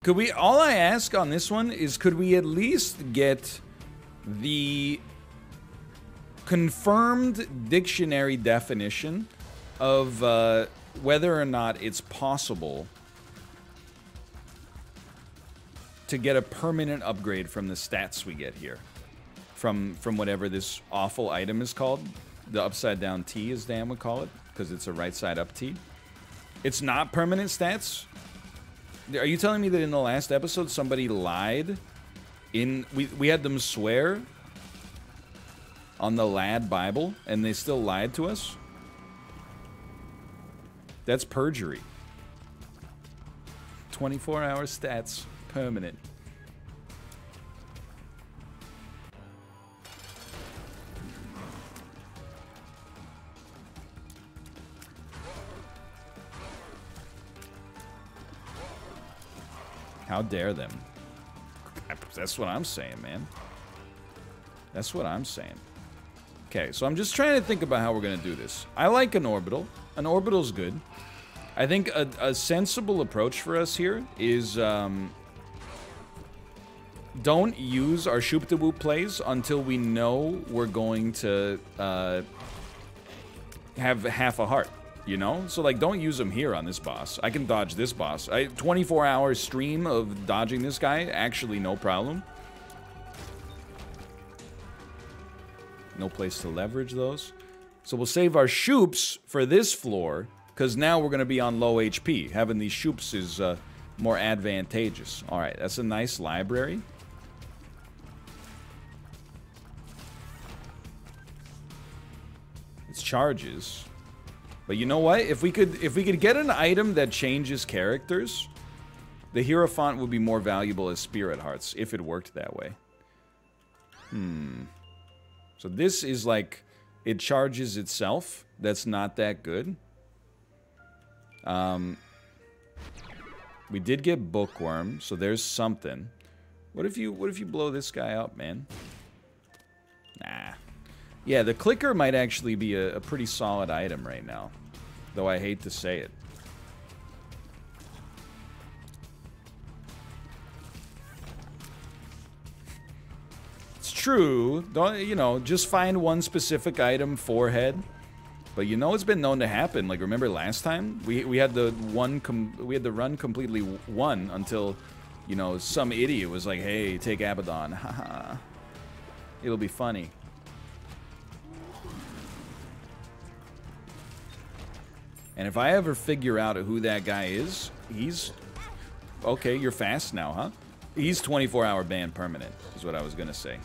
Could we, all I ask on this one is, could we at least get the confirmed dictionary definition of whether or not it's possible to get a permanent upgrade from the stats we get here? From whatever this awful item is called. The upside down T, as Dan would call it, because it's a right side up T. It's not permanent stats? Are you telling me that in the last episode somebody lied? We had them swear on the Lad Bible, and they still lied to us? That's perjury. 24-hour stats, permanent. How dare them? That's what I'm saying, man. That's what I'm saying. Okay, so I'm just trying to think about how we're going to do this. I like an orbital. An orbital's good. I think a sensible approach for us here is don't use our Shoop the Whoop plays until we know we're going to have half a heart. You know? So, like, don't use them here on this boss. I can dodge this boss. 24-hour stream of dodging this guy, actually no problem. No place to leverage those. So we'll save our Shoops for this floor, because now we're going to be on low HP. Having these Shoops is more advantageous. Alright, that's a nice library. It's charges. But you know what? If we could get an item that changes characters, the Hierophant would be more valuable as Spirit Hearts, if it worked that way. So this is like, it charges itself. That's not that good. We did get Bookworm, so there's something. What if you blow this guy up, man? Nah. Yeah, the clicker might actually be a pretty solid item right now. Though I hate to say it. It's true. Don't, you know, just find one specific item, forehead. But you know it's been known to happen. Like, remember last time? We had the run completely won until, you know, some idiot was like, hey, take Abaddon. Haha. It'll be funny. And if I ever figure out who that guy is, he's... Okay, you're fast now, huh? He's 24-hour ban permanent, is what I was gonna say.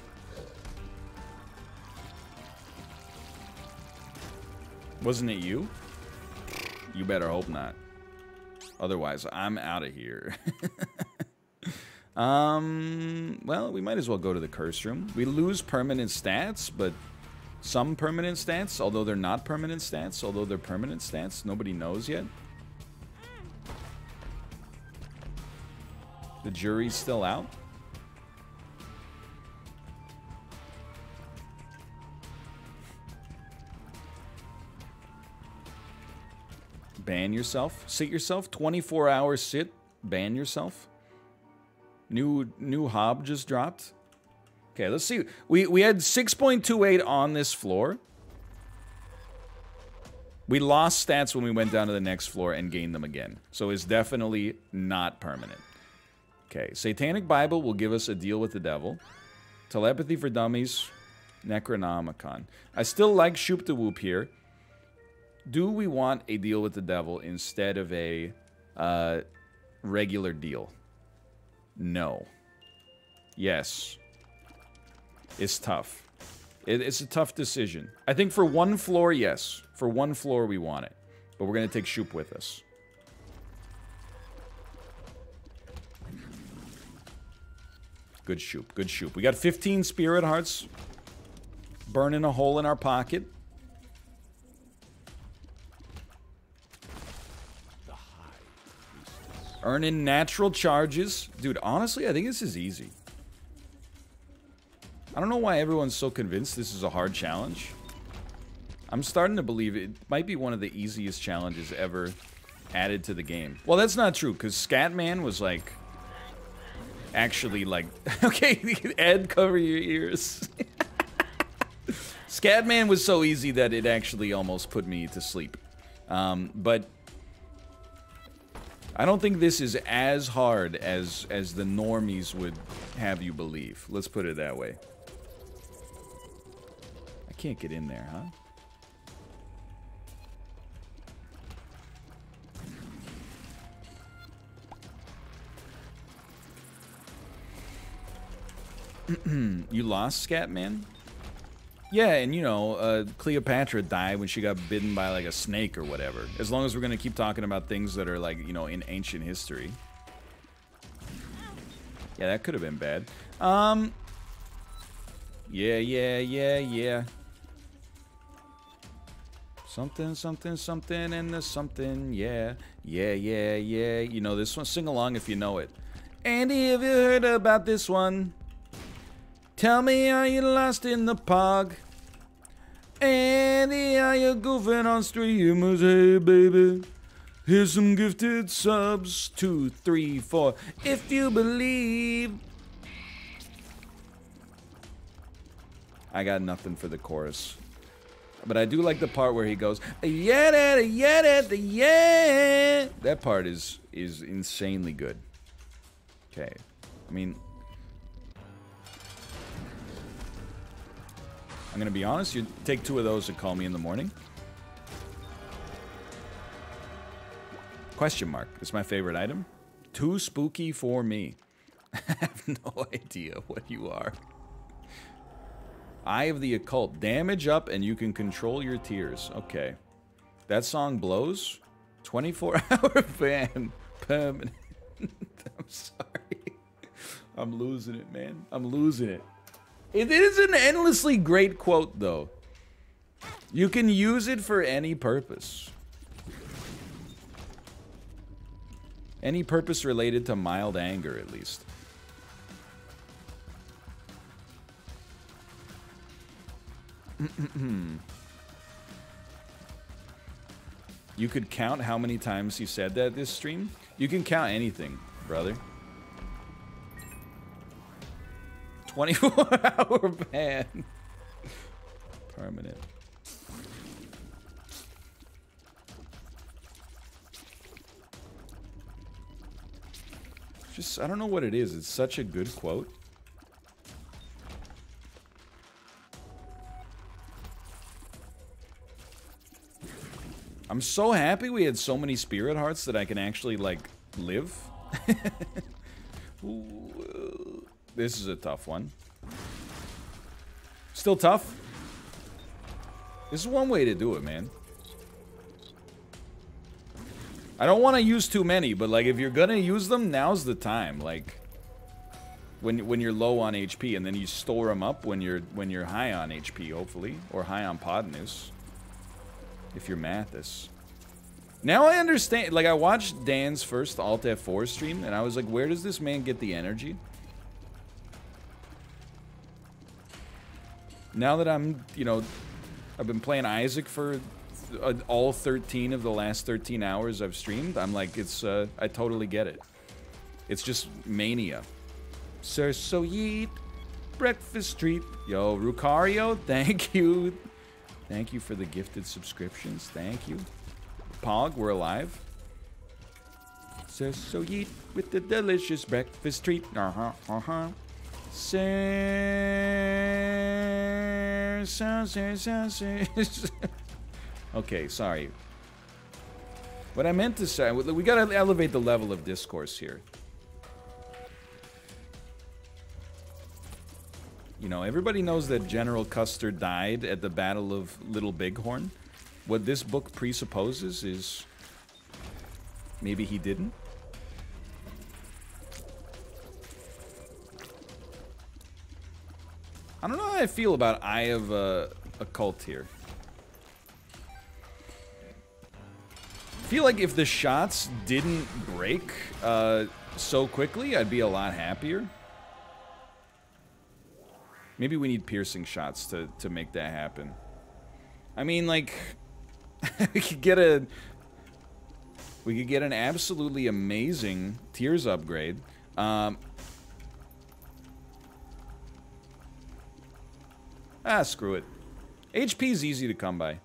Wasn't it you? You better hope not. Otherwise, I'm out of here. Well, we might as well go to the curse room. We lose permanent stats, but... some permanent stats, although they're not permanent stats, although they're permanent stats, nobody knows yet. The jury's still out. Ban yourself. Sit yourself. 24-hour sit. Ban yourself. New hob just dropped. Okay, let's see. We had 6.28 on this floor. We lost stats when we went down to the next floor and gained them again. So it's definitely not permanent. Okay, Satanic Bible will give us a deal with the devil. Telepathy for Dummies. Necronomicon. I still like Shoop the Whoop here. Do we want a deal with the devil instead of a regular deal? No. Yes. It's tough. It's a tough decision. I think for one floor, yes. For one floor, we want it. But we're going to take Shoop with us. Good Shoop. Good Shoop. We got 15 Spirit Hearts. Burning a hole in our pocket. Earning natural charges. Dude, honestly, I think this is easy. I don't know why everyone's so convinced this is a hard challenge. I'm starting to believe it might be one of the easiest challenges ever added to the game. Well, that's not true, because Scatman was like actually, like... Okay, Ed, cover your ears. Scatman was so easy that it actually almost put me to sleep. But... I don't think this is as hard as the normies would have you believe. Let's put it that way. I can't get in there, huh? You lost, Scatman? Yeah, and you know, Cleopatra died when she got bitten by like a snake or whatever. As long as we're gonna keep talking about things that are like, you know, in ancient history. Yeah, that could have been bad. Yeah. Something, and there's something, yeah. You know this one? Sing along if you know it. Andy, have you heard about this one? Tell me, are you lost in the pog? Andy, are you goofing on streamers? Hey, baby, here's some gifted subs. 2, 3, 4. If you believe. I got nothing for the chorus. But I do like the part where he goes, yeah. That part is insanely good. Okay. I mean... I'm gonna be honest, you take 2 of those and call me in the morning. Question mark. It's my favorite item. Too spooky for me. I have no idea what you are. Eye of the Occult. Damage up and you can control your tears. Okay. That song blows. 24-hour ban. Permanent. I'm sorry. I'm losing it, man. I'm losing it. It is an endlessly great quote, though. You can use it for any purpose. Any purpose related to mild anger, at least. You could count how many times he said that this stream? You can count anything, brother. 24-hour ban. Permanent. Just, I don't know what it is. It's such a good quote. I'm so happy we had so many spirit hearts that I can actually, like, live. Ooh, this is a tough one. Still tough? This is one way to do it, man. I don't want to use too many, but, like, if you're gonna use them, now's the time. Like, when you're low on HP, and then you store them up when you're high on HP, hopefully, or high on podness. If you're Mathis. Now I understand. Like, I watched Dan's first Alt F4 stream, and I was like, where does this man get the energy? Now that I'm, you know, I've been playing Isaac for all 13 of the last 13 hours I've streamed, I'm like, it's, I totally get it. It's just mania. Sir So Yeet, breakfast treat. Yo, Rucario, thank you. Thank you for the gifted subscriptions. Thank you. Pog, we're alive. So Yeet with the delicious breakfast treat. Okay, sorry. What I meant to say, we gotta elevate the level of discourse here. You know, everybody knows that General Custer died at the Battle of Little Bighorn. What this book presupposes is maybe he didn't. I don't know how I feel about Eye of Occult here. I feel like if the shots didn't break so quickly, I'd be a lot happier. Maybe we need piercing shots to make that happen. I mean, like, we could get an absolutely amazing Tears upgrade. Ah, screw it. HP's easy to come by.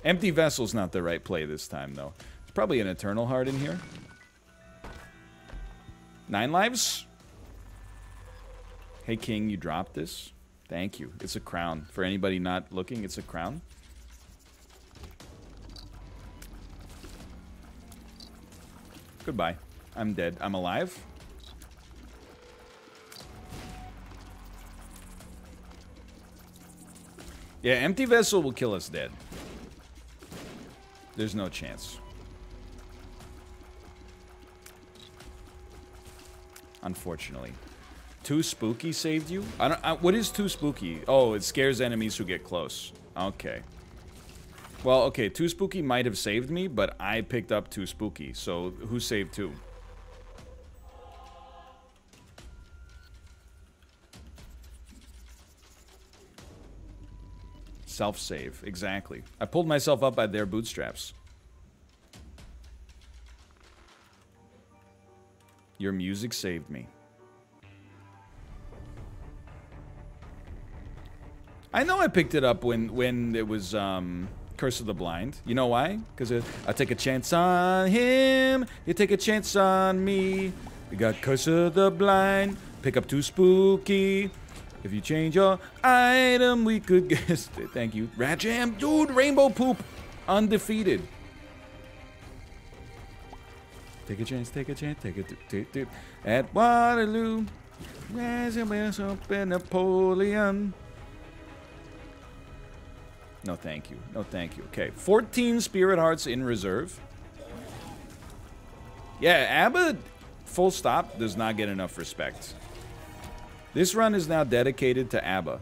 Empty Vessel's not the right play this time, though. There's probably an Eternal Heart in here. 9 lives? Hey, King, you dropped this? Thank you. It's a crown. For anybody not looking, it's a crown. Goodbye. I'm dead. I'm alive. Yeah, Empty Vessel will kill us dead. There's no chance. Unfortunately. Too Spooky saved you? What is Too Spooky? Oh, it scares enemies who get close. Okay. Well, okay, Too Spooky might have saved me, but I picked up Too Spooky. So, who saved 2? Self-save, exactly. I pulled myself up by their bootstraps. Your music saved me. I know I picked it up when it was Curse of the Blind. You know why? Because I take a chance on him, you take a chance on me. We got Curse of the Blind, pick up Too Spooky. If you change your item, we could guess it. Thank you. Rat Jam, dude, Rainbow Poop. Undefeated. Take a chance, take a chance, take it. At Waterloo, there's up in Napoleon. No, thank you. No, thank you. Okay, 14 Spirit Hearts in reserve. Yeah, Abba, full stop, does not get enough respect. This run is now dedicated to Abba.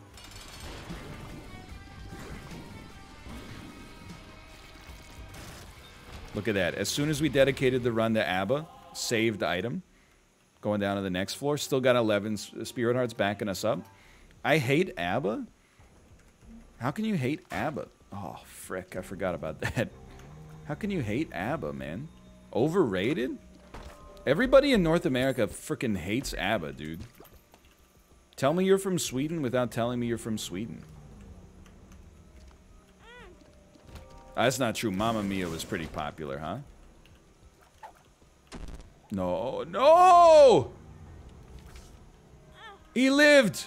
Look at that. As soon as we dedicated the run to Abba, saved item. Going down to the next floor. Still got 11 Spirit Hearts backing us up. I hate Abba? How can you hate Abba? Oh, frick. I forgot about that. How can you hate Abba, man? Overrated? Everybody in North America freaking hates Abba, dude. Tell me you're from Sweden without telling me you're from Sweden. That's not true. Mamma Mia was pretty popular, huh? No, no! He lived!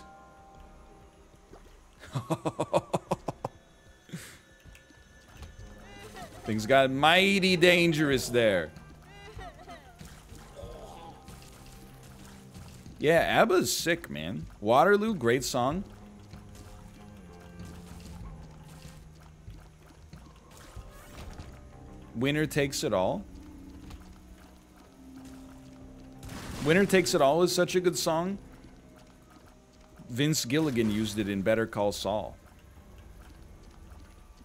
Things got mighty dangerous there. Yeah, ABBA's sick, man. Waterloo, great song. Winner Takes It All. Winner Takes It All is such a good song. Vince Gilligan used it in Better Call Saul.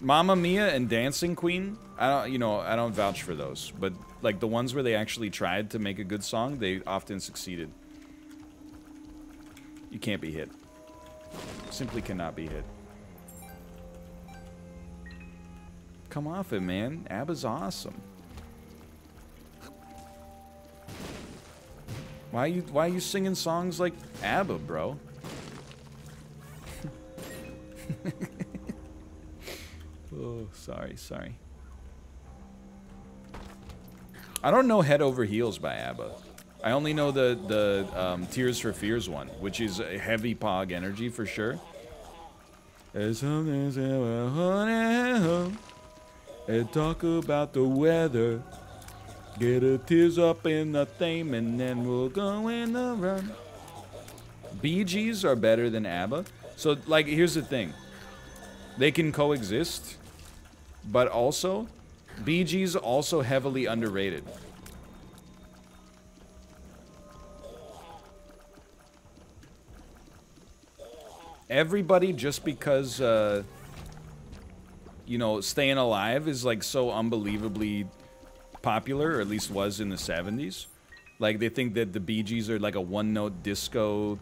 Mamma Mia and Dancing Queen, I don't vouch for those, but like the ones where they actually tried to make a good song, they often succeeded. You can't be hit. Simply cannot be hit. Come off it, man. ABBA's awesome. Why are you singing songs like ABBA, bro? Oh, sorry. I don't know Head Over Heels by ABBA. I only know the Tears for Fears one, which is a heavy pog energy for sure. And talk about the weather. Get a tears up in the theme and then we'll go in the run. Bee Gees are better than ABBA. So, like, here's the thing. They can coexist, but also, Bee Gees also heavily underrated. Everybody, just because, you know, Staying Alive is, like, so unbelievably popular, or at least was in the 70s. Like, they think that the Bee Gees are, like, a one-note disco,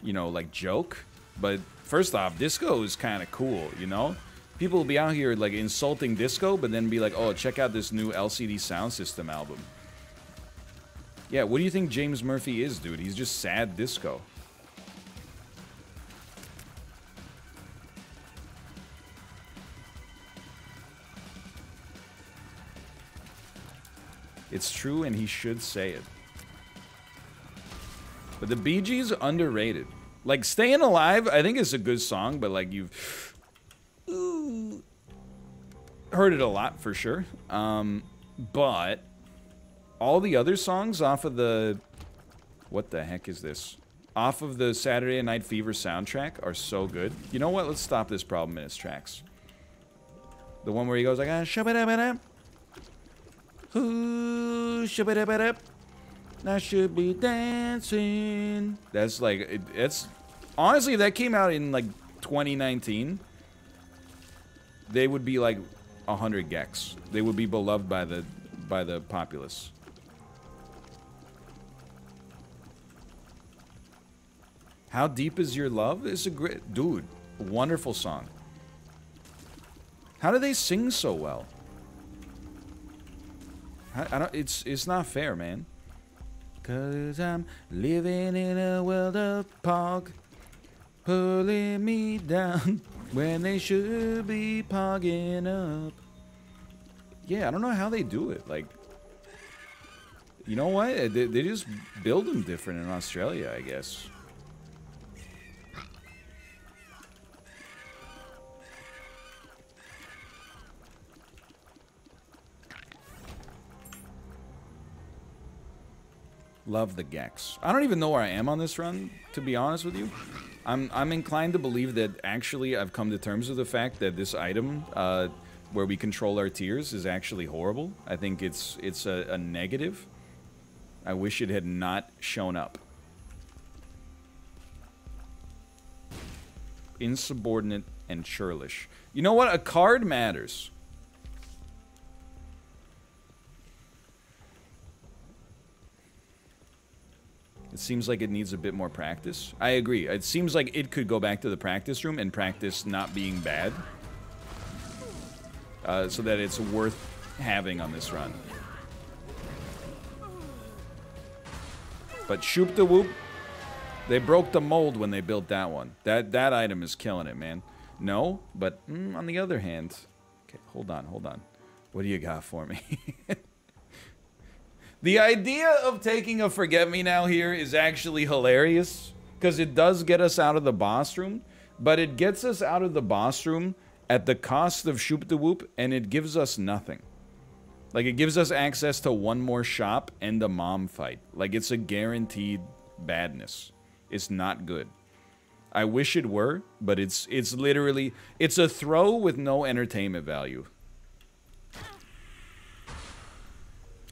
you know, like, joke. But, first off, disco is kind of cool, you know? People will be out here, like, insulting disco, but then be like, oh, check out this new LCD Sound System album. Yeah, what do you think James Murphy is, dude? He's just sad disco. It's true, and he should say it. But the Bee Gees underrated. Like, Staying Alive, I think is a good song, but like you've heard it a lot for sure. But all the other songs off of the... What the heck is this? Off of the Saturday Night Fever soundtrack are so good. You know what? Let's stop this problem in its tracks. The one where he goes like, shabba-dabba-dab. Ooh, shabba-dabba-dab. I should be dancing. That's like, it's... Honestly, if that came out in like 2019, they would be like 100 gex. They would be beloved by the populace. How Deep Is Your Love is a great... Dude, wonderful song. How do they sing so well? I don't... It's not fair, man. 'Cause I'm living in a world of pog, pulling me down when they should be pogging up. Yeah, I don't know how they do it. Like, you know what? They just build them different in Australia, I guess. Love the Gex. I don't even know where I am on this run, to be honest with you. I'm inclined to believe that actually I've come to terms with the fact that this item, where we control our tiers, is actually horrible. I think it's a negative. I wish it had not shown up. Insubordinate and churlish. You know what? A card matters. It seems like it needs a bit more practice. I agree. It seems like it could go back to the practice room and practice not being bad. So that it's worth having on this run. But Shoop the Whoop, they broke the mold when they built that one. That item is killing it, man. No, but on the other hand... Okay, hold on. What do you got for me? The idea of taking a Forget-Me-Now here is actually hilarious, because it does get us out of the boss room, but it gets us out of the boss room at the cost of Shoop the Whoop, and it gives us nothing. Like, it gives us access to one more shop and a mom fight. Like, it's a guaranteed badness. It's not good. I wish it were, but it's literally... It's a throw with no entertainment value.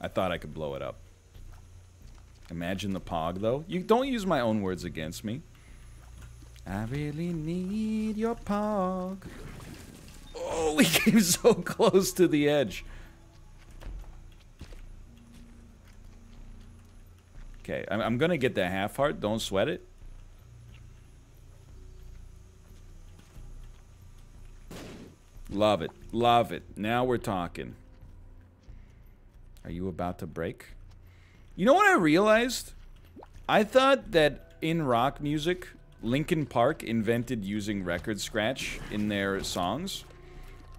I thought I could blow it up. Imagine the pog, though. You don't use my own words against me. I really need your pog. Oh, we came so close to the edge. Okay, I'm gonna get the half heart. Don't sweat it. Love it. Love it. Now we're talking. Are you about to break? You know what I realized? I thought that in rock music, Linkin Park invented using record scratch in their songs.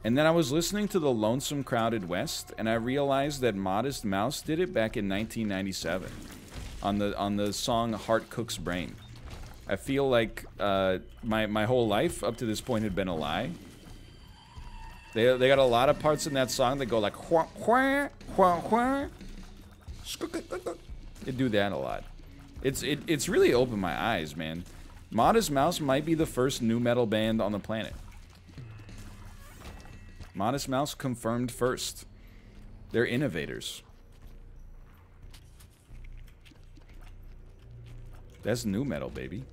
And then I was listening to The Lonesome Crowded West, and I realized that Modest Mouse did it back in 1997 on the song Heart Cook's Brain. I feel like my whole life up to this point had been a lie. They got a lot of parts in that song that go like wha wha wha wha. They do that a lot. It's really opened my eyes, man. Modest Mouse might be the first nu metal band on the planet. Modest Mouse confirmed first. They're innovators. That's nu metal, baby.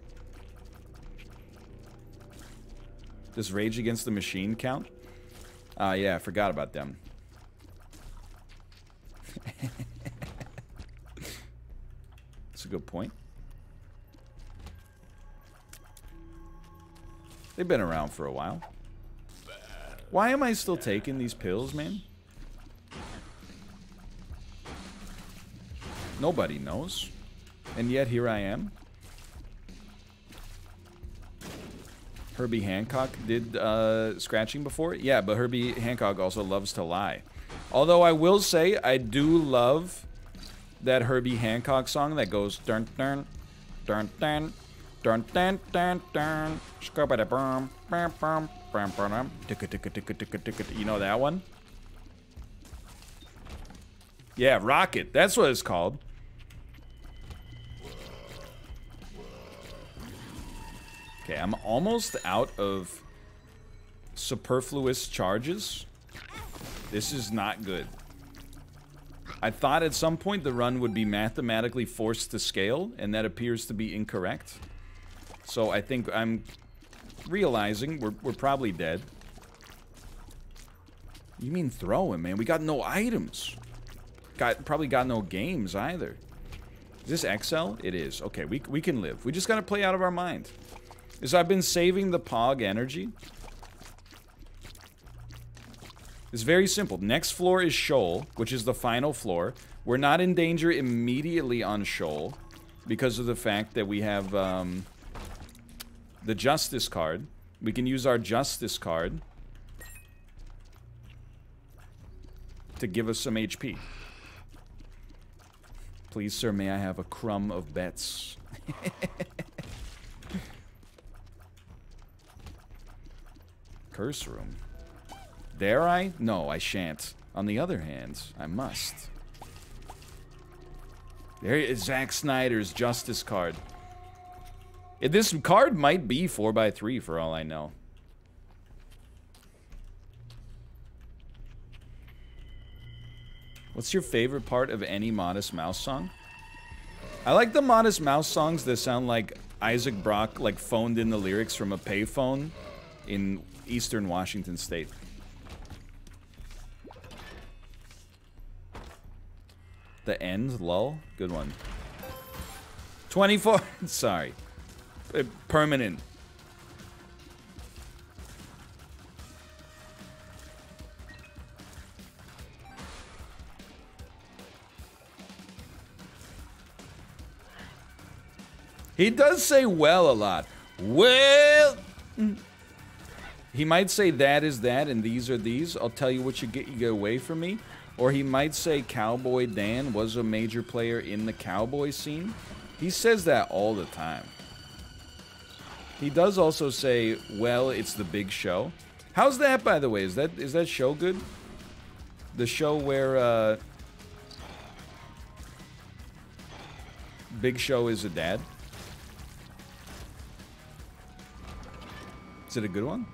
Does Rage Against the Machine count? Yeah, I forgot about them. That's a good point. They've been around for a while. Why am I still taking these pills, man? Nobody knows. And yet here I am. Herbie Hancock did scratching before? Yeah, but Herbie Hancock also loves to lie. Although I will say, I do love that Herbie Hancock song that goes dun dun dun dun dun dun dun dun. You know that one? Yeah, Rocket. That's what it's called. Okay, I'm almost out of superfluous charges. This is not good. I thought at some point the run would be mathematically forced to scale, and that appears to be incorrect. So I think I'm realizing we're probably dead. You mean throw him, man? We got no items. Probably got no games either. Is this XL? It is. Okay, we can live. We just gotta play out of our mind. Is I've been saving the Pog energy. It's very simple. Next floor is Shoal, which is the final floor. We're not in danger immediately on Shoal because of the fact that we have the Justice card. We can use our Justice card to give us some HP. Please, sir, may I have a crumb of bets? Curse room. Dare I? No, I shan't. On the other hand, I must. There is Zack Snyder's Justice card. This card might be 4x3 for all I know. What's your favorite part of any Modest Mouse song? I like the Modest Mouse songs that sound like Isaac Brock like phoned in the lyrics from a payphone in Eastern Washington State. The End, lull. Good one. 24. Sorry. Permanent. He does say well a lot. Well. He might say that is that and these are these. I'll tell you what you get away from me. Or he might say Cowboy Dan was a major player in the cowboy scene. He says that all the time. He does also say, well, it's the Big Show. How's that, by the way? Is that show good? The show where Big Show is a dad? Is it a good one?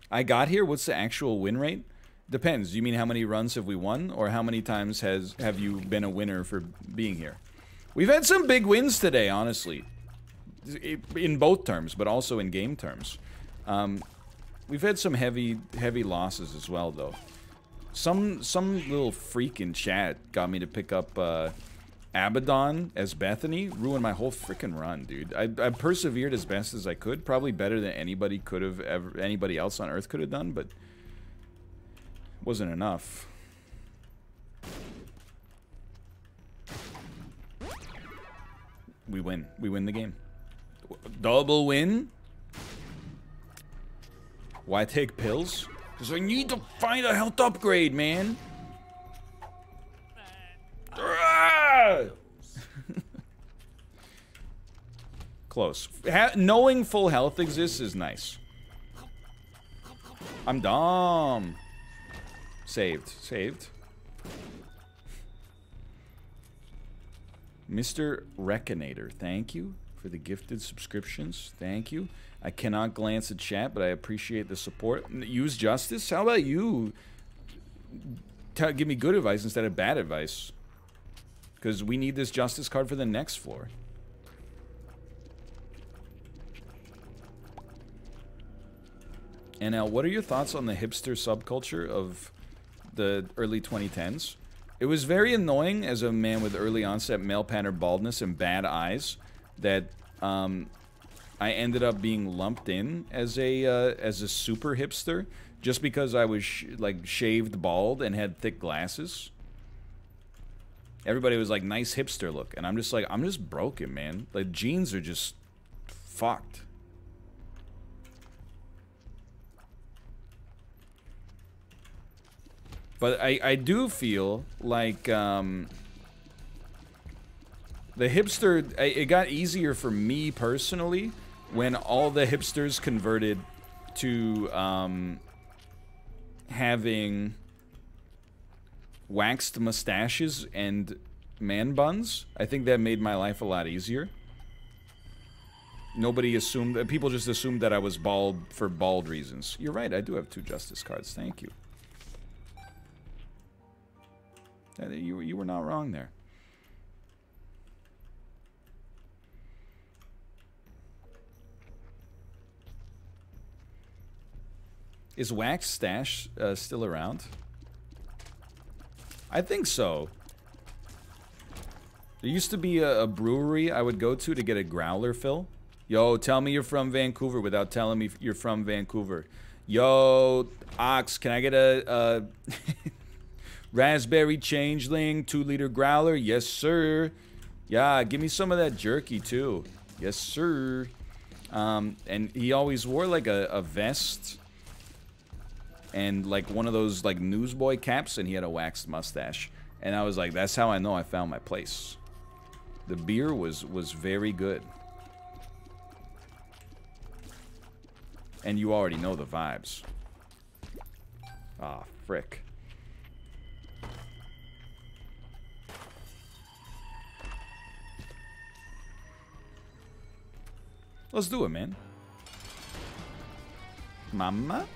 I got here. What's the actual win rate? Depends. You mean how many runs have we won, or how many times have you been a winner for being here? We've had some big wins today, honestly, in both terms, but also in game terms. We've had some heavy losses as well, though. Some little freak in chat got me to pick up Abaddon as Bethany. Ruined my whole freaking run, dude. I persevered as best as I could, probably better than anybody else on Earth could have done, but wasn't enough. We win. We win the game. Double win? Why take pills? Because I need to find a health upgrade, man. Close. Knowing full health exists is nice. I'm dumb. Saved. Mr. Reconator, thank you for the gifted subscriptions. Thank you. I cannot glance at chat, but I appreciate the support. Use justice? How about you give me good advice instead of bad advice? Because we need this justice card for the next floor. NL, what are your thoughts on the hipster subculture of the early 2010s? It was very annoying as a man with early onset male pattern baldness and bad eyes that I ended up being lumped in as a super hipster just because I was like shaved bald and had thick glasses. Everybody was like, nice hipster look, and I'm just like, I'm just broken, man. Like, jeans are just fucked. But I do feel like The hipster, it got easier for me personally when all the hipsters converted to having waxed mustaches and man buns. I think that made my life a lot easier. Nobody assumed, people just assumed that I was bald for bald reasons. You're right, I do have 2 justice cards, thank you. You were not wrong there. Is Wax Stash still around? I think so. There used to be a brewery I would go to get a growler fill. Yo, tell me you're from Vancouver without telling me you're from Vancouver. Yo, Ox, can I get a raspberry changeling 2-liter growler? Yes, sir. Yeah, give me some of that jerky too. Yes, sir. And he always wore like a vest and like one of those like newsboy caps, and he had a waxed mustache. And I was like, that's how I know I found my place. The beer was very good. And you already know the vibes. Ah, frick. Let's do it, man. Mama?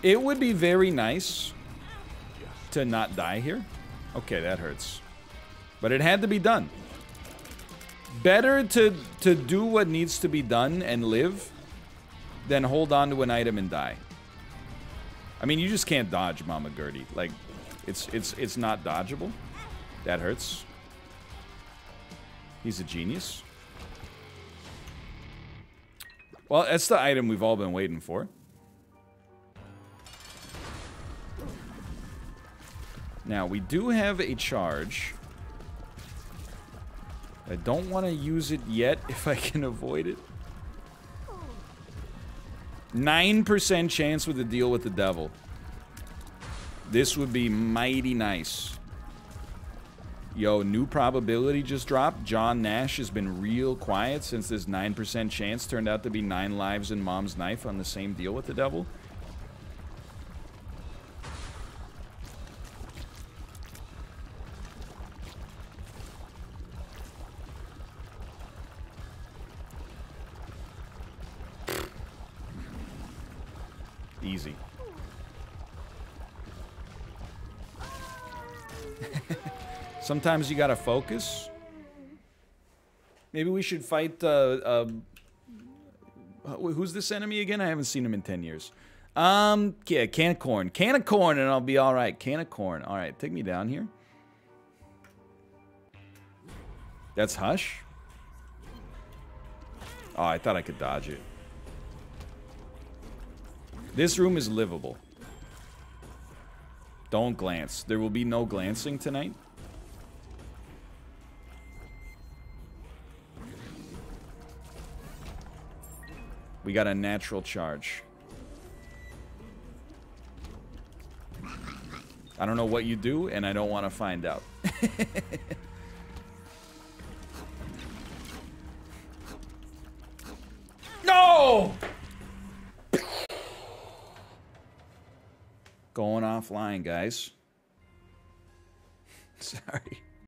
It would be very nice to not die here. Okay, that hurts. But it had to be done. Better to do what needs to be done and live than hold on to an item and die. I mean, you just can't dodge Mama Gertie. Like, it's not dodgeable. That hurts. He's a genius. Well, that's the item we've all been waiting for. Now, we do have a charge. I don't want to use it yet if I can avoid it. 9% chance with the deal with the devil. This would be mighty nice. Yo, new probability just dropped. John Nash has been real quiet since this 9% chance turned out to be 9 lives in Mom's Knife on the same deal with the devil. Easy. Sometimes you gotta focus. Maybe we should fight, who's this enemy again? I haven't seen him in 10 years. Yeah, can of corn. Can of corn and I'll be alright. Can of corn. Alright, take me down here. That's Hush? Oh, I thought I could dodge it. This room is livable. Don't glance. There will be no glancing tonight. We got a natural charge. I don't know what you do, and I don't want to find out. No! Going offline, guys. Sorry.